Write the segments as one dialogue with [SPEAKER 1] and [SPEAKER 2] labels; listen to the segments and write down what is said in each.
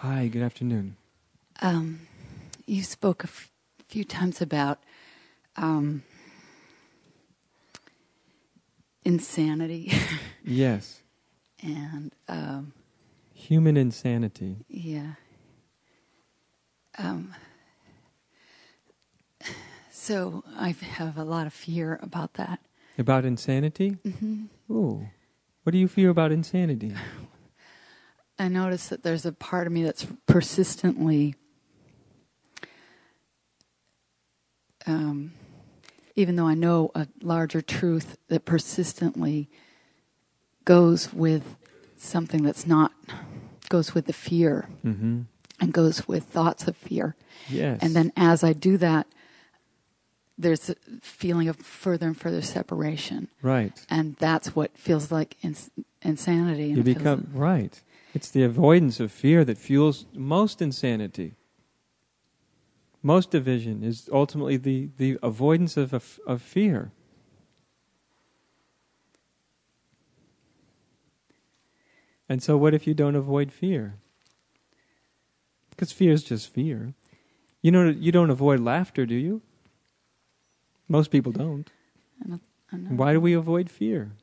[SPEAKER 1] Hi, good afternoon.
[SPEAKER 2] You spoke a few times about insanity.
[SPEAKER 1] Yes.
[SPEAKER 2] And
[SPEAKER 1] Human insanity.
[SPEAKER 2] yeah. So I have a lot of fear about that.
[SPEAKER 1] About insanity?
[SPEAKER 2] Mm-hmm.
[SPEAKER 1] Ooh. What do you fear about insanity?
[SPEAKER 2] I notice that there's a part of me that's persistently, even though I know a larger truth, that persistently goes with something that's not, goes with the fear,
[SPEAKER 1] Mm-hmm.
[SPEAKER 2] and goes with thoughts of fear.
[SPEAKER 1] Yes.
[SPEAKER 2] And then as I do that, there's a feeling of further and further separation.
[SPEAKER 1] Right.
[SPEAKER 2] And that's what feels like insanity. And
[SPEAKER 1] You become, right. It's the avoidance of fear that fuels most insanity. Most division is ultimately the avoidance of fear. And so what if you don't avoid fear? Because fear is just fear. You know, you don't avoid laughter, do you? Most people don't.
[SPEAKER 2] I know.
[SPEAKER 1] Why do we avoid fear?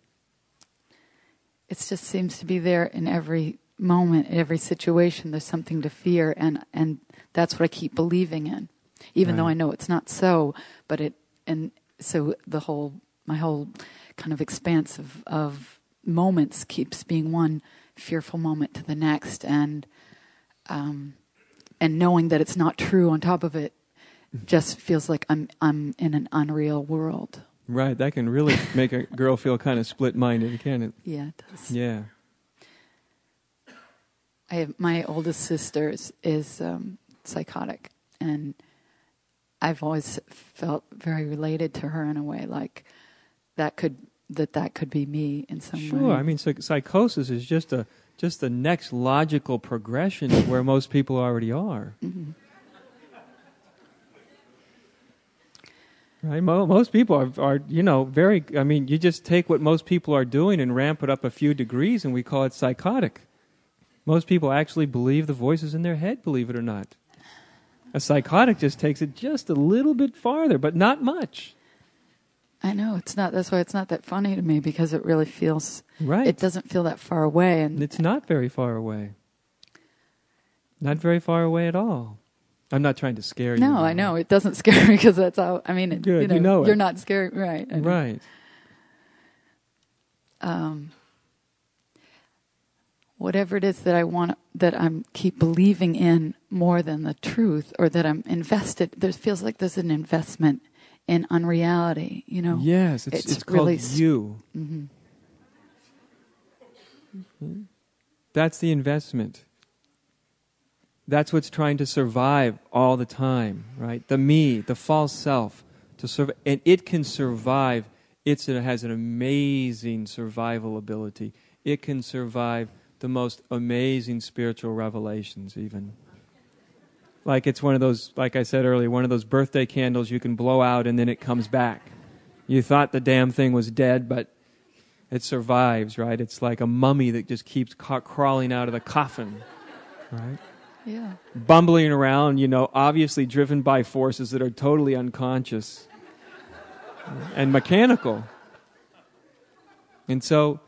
[SPEAKER 2] It just seems to be there in every moment, every situation. There's something to fear, and that's what I keep believing in, even though I know it's not so. But so my whole kind of expanse of moments keeps being one fearful moment to the next, and knowing that it's not true on top of it just feels like I'm in an unreal world.
[SPEAKER 1] Right, that can really make a girl feel kind of split-minded, can't it?
[SPEAKER 2] Yeah, it does.
[SPEAKER 1] Yeah.
[SPEAKER 2] My oldest sister is psychotic, and I've always felt very related to her in a way, like that could be me in some way.
[SPEAKER 1] Sure, I mean, psychosis is just the next logical progression of where most people already are.
[SPEAKER 2] Mm-hmm.
[SPEAKER 1] Right, most people are very. I mean, you just take what most people are doing and ramp it up a few degrees, and we call it psychotic. Most people actually believe the voices in their head, believe it or not. A psychotic just takes it just a little bit farther, but not much.
[SPEAKER 2] I know it's not. That's why it's not that funny to me, because it really feels
[SPEAKER 1] right.
[SPEAKER 2] It doesn't feel that far away, and
[SPEAKER 1] it's not very far away. Not very far away at all. I'm not trying to scare you.
[SPEAKER 2] No, I know. It doesn't scare me because that's how, I mean,
[SPEAKER 1] Good, you know
[SPEAKER 2] you're
[SPEAKER 1] it.
[SPEAKER 2] not scared, right.
[SPEAKER 1] Right.
[SPEAKER 2] Whatever it is that I want, that I'm keep believing in more than the truth, or that I'm invested, there feels like there's an investment in unreality,
[SPEAKER 1] Yes, it's
[SPEAKER 2] really
[SPEAKER 1] called you.
[SPEAKER 2] Mm-hmm.
[SPEAKER 1] That's the investment. That's what's trying to survive all the time, right? The me, the false self, to survive, and it can survive. It has an amazing survival ability. It can survive the most amazing spiritual revelations, even. Like it's one of those, like I said earlier, one of those birthday candles you can blow out and then it comes back. You thought the damn thing was dead, but it survives, right? It's like a mummy that just keeps crawling out of the coffin, right?
[SPEAKER 2] Yeah.
[SPEAKER 1] Bumbling around, obviously driven by forces that are totally unconscious and mechanical. And so,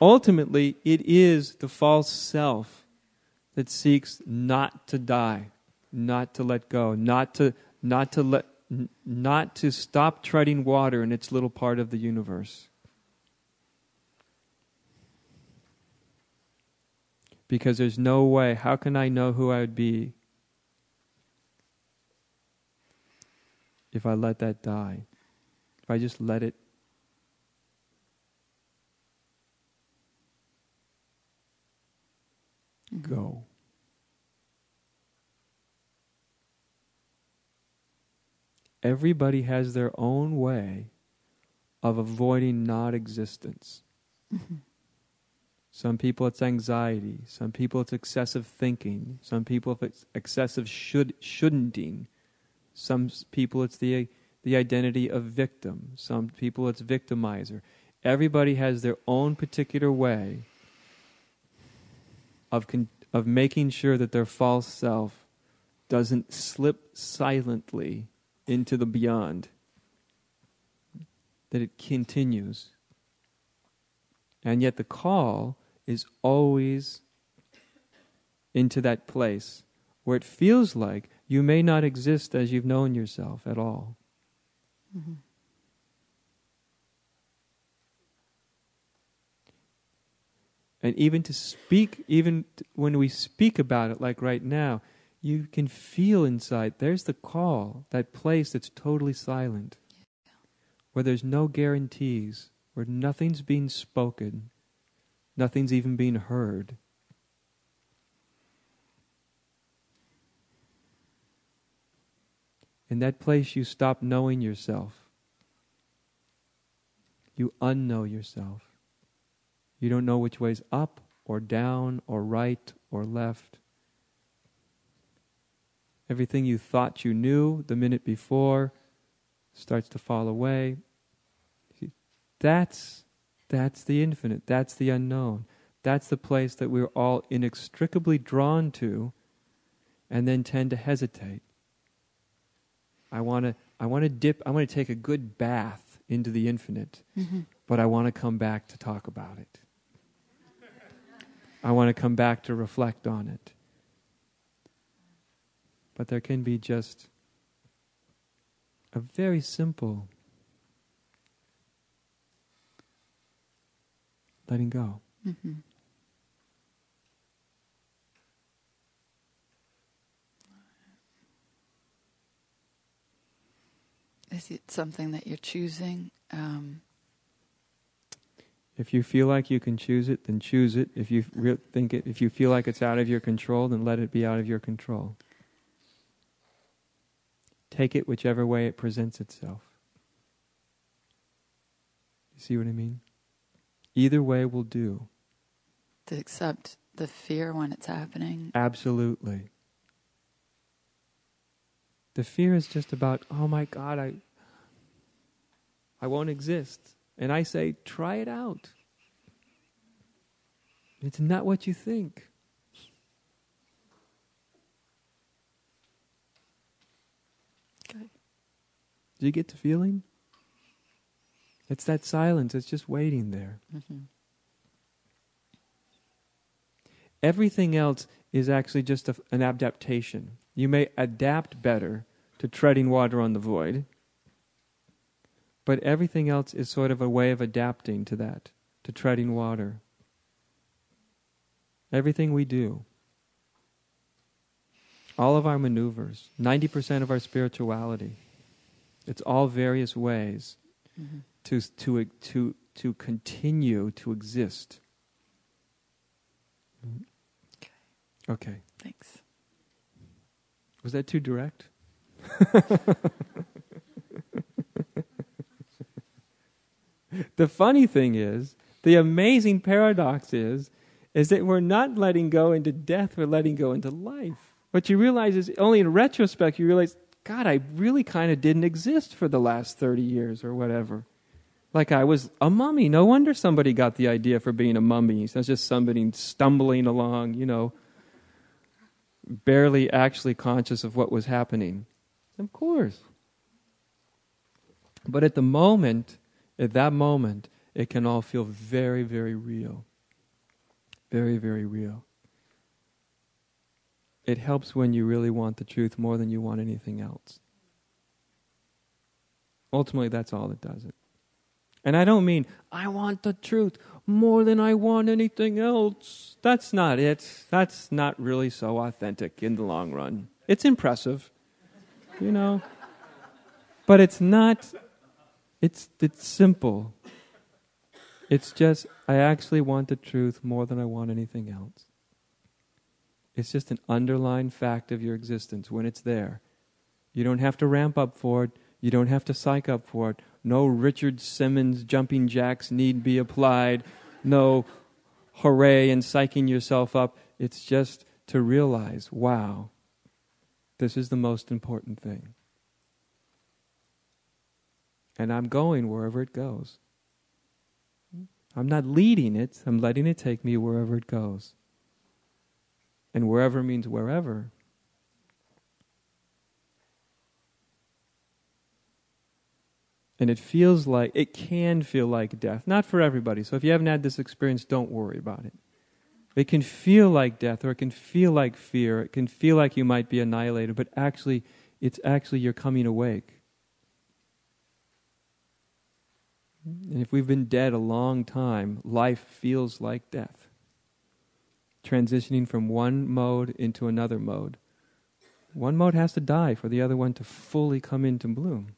[SPEAKER 1] ultimately, it is the false self that seeks not to die, not to let go, not to stop treading water in its little part of the universe. Because there's no way, how can I know who I would be if I let that die? If I just let it go. Everybody has their own way of avoiding not-existence. Mm-hmm. Some people it's anxiety. Some people it's excessive thinking. Some people it's excessive shouldn'ting. Some people it's the identity of victim. Some people it's victimizer. Everybody has their own particular way of making sure that their false self doesn't slip silently into the beyond, that it continues. And yet the call is always into that place where it feels like you may not exist as you've known yourself at all.
[SPEAKER 2] Mm-hmm.
[SPEAKER 1] And even to speak, when we speak about it, like right now, you can feel inside, there's the call, that place that's totally silent, where there's no guarantees, where nothing's being spoken, nothing's even being heard. In that place, you stop knowing yourself. You unknow yourself. You don't know which way's up or down or right or left. Everything you thought you knew the minute before starts to fall away. That's the infinite. That's the unknown. That's the place that we're all inextricably drawn to and then tend to hesitate. I want to take a good bath into the infinite, but I want to come back to talk about it. I want to come back to reflect on it. But there can be just a very simple letting go.
[SPEAKER 2] Mm-hmm. Is it something that you're choosing?
[SPEAKER 1] If you feel like you can choose it, then choose it. If you if you feel like it's out of your control, then let it be out of your control. Take it whichever way it presents itself. You see what I mean? Either way will do.
[SPEAKER 2] To accept the fear when it's happening?
[SPEAKER 1] Absolutely. The fear is just about, oh my God, I won't exist. And I say, try it out. It's not what you think.
[SPEAKER 2] Okay.
[SPEAKER 1] Do you get the feeling? It's that silence. It's just waiting there.
[SPEAKER 2] Mm-hmm.
[SPEAKER 1] Everything else is actually just an adaptation. You may adapt better to treading water on the void, but everything else is sort of a way of adapting to that, to treading water. Everything we do, all of our maneuvers, 90% of our spirituality, it's all various ways to continue to exist. Okay.
[SPEAKER 2] Thanks.
[SPEAKER 1] Was that too direct? The funny thing is, the amazing paradox is that we're not letting go into death, we're letting go into life. What you realize is, only in retrospect, you realize, God, I really kind of didn't exist for the last 30 years or whatever. Like I was a mummy. No wonder somebody got the idea for being a mummy. It's just somebody stumbling along, barely actually conscious of what was happening. Of course. But at that moment, it can all feel very, very real. Very, very real. It helps when you really want the truth more than you want anything else. Ultimately, that's all that does it. And I don't mean, I want the truth more than I want anything else. That's not it. That's not really so authentic in the long run. It's impressive, But it's not, it's simple. It's just, I actually want the truth more than I want anything else. It's just an underlying fact of your existence when it's there. You don't have to ramp up for it. You don't have to psych up for it. No Richard Simmons jumping jacks need be applied. No hooray and psyching yourself up. It's just to realize, wow, this is the most important thing. And I'm going wherever it goes. I'm not leading it. I'm letting it take me wherever it goes. And wherever means wherever. And it can feel like death. Not for everybody. So if you haven't had this experience, don't worry about it. It can feel like death, or it can feel like fear. It can feel like you might be annihilated, but it's actually you're coming awake. And if we've been dead a long time, life feels like death. Transitioning from one mode into another mode. One mode has to die for the other one to fully come into bloom.